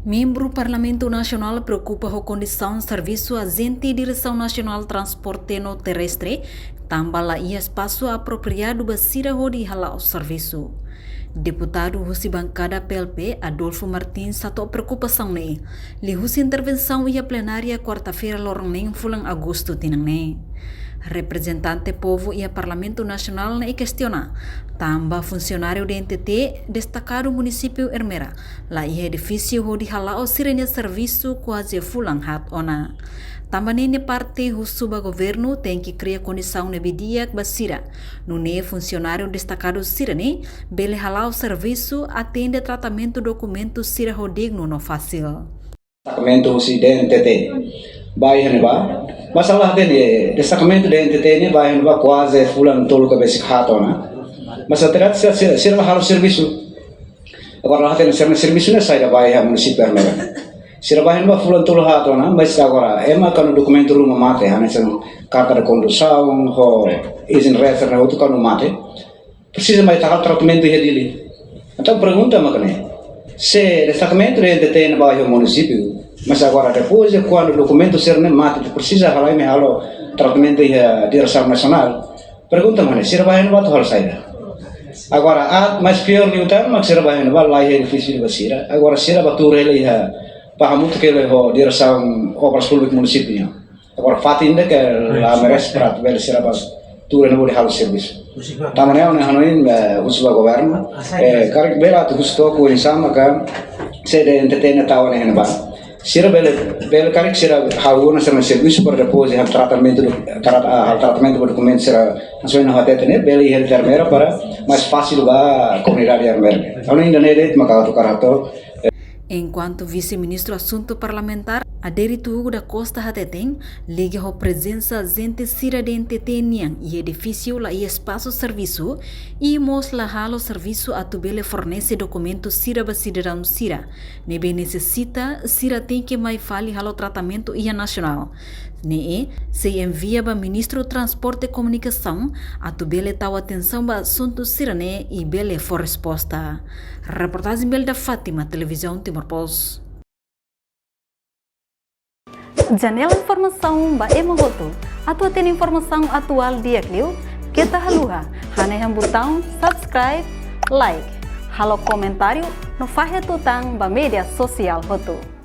Membro Parlamento Nacional preocupa com a condição de serviço agente Direção Nacional Transporte no Terrestre, também lá e espaço apropriado para Sira Rodi hala o serviço. Deputado Husi Bancada PLP, Adolfo Martins, satu preocupação ne. Li Husi intervenção e a plenária quarta-feira lorong nem fulang agosto tinang ne. Representante povo e a Parlamento Nacional na questiona. Tamba funcionário de NTT destacado município Ermera. Lá e edifício ho dihala o sirene serviço quase fulang hat ona. Tamba nene parte husuba governo tem que criar condição de bidia basira. Nune funcionário destacado sirene, bele hala o serviço atende tratamento documento sira ho digno no fácil. Destacamento si DNTT bayan ba masalah de destacamento DNTT ni bayan ba quase fulan tolo ka basic hatona masa terat sira halo serviço agora lá tem serviço na saída bayan município Ermera sira bayan ba fulan tolo hatona mas agora ema kanu documento rumah mate hanya sen carta de condução ho izin refer na outro kanu mate precisa mais tal tratamento dele então pergunta makane se destacamento DNTT na bayan município. Mas agora depois quando o documento ser nem mata precisa falar me halo tratamento de direção nacional pergunta-me se vai no bato hal saída agora mais pior que o tema mas se vai no lá é difícil de basira agora se batur ele pahamut que ele direção obras públicas município agora fatinda que lá merece para ver se vai tur no hal serviço tamane on hanoin usba governo karik bela tu gusto ko insama ka se de entertainer tawane hen ba sira bel karik sira hauna sama serviço para depois hal tratamento do documento sira nações na hotete né bel e Ermera para mais fácil ba comunidade Ermera então ainda nele makauto karato. Enquanto vice-ministro assunto parlamentar Adérito Hugo da Costa Hateteng liga a presença agente sira de NTT niang e edifício lá e espaço serviço e mosla halo serviço a tubele fornece documentos sira ba cidadão sira nebe necessita sira tem que mai fali halo tratamento ia nacional ne se envia ba ministro transporte e comunicação a tubele tau atenção ba assunto sira ne e bele for resposta. Reportagem bel da Fátima televisão Timor-Post. Janela informação ba emogoto. Atua tem informação atual dia clio. Kita haluha. Haneham botão subscribe, like. Halo comentário no fahe tutang ba media sosial hoto.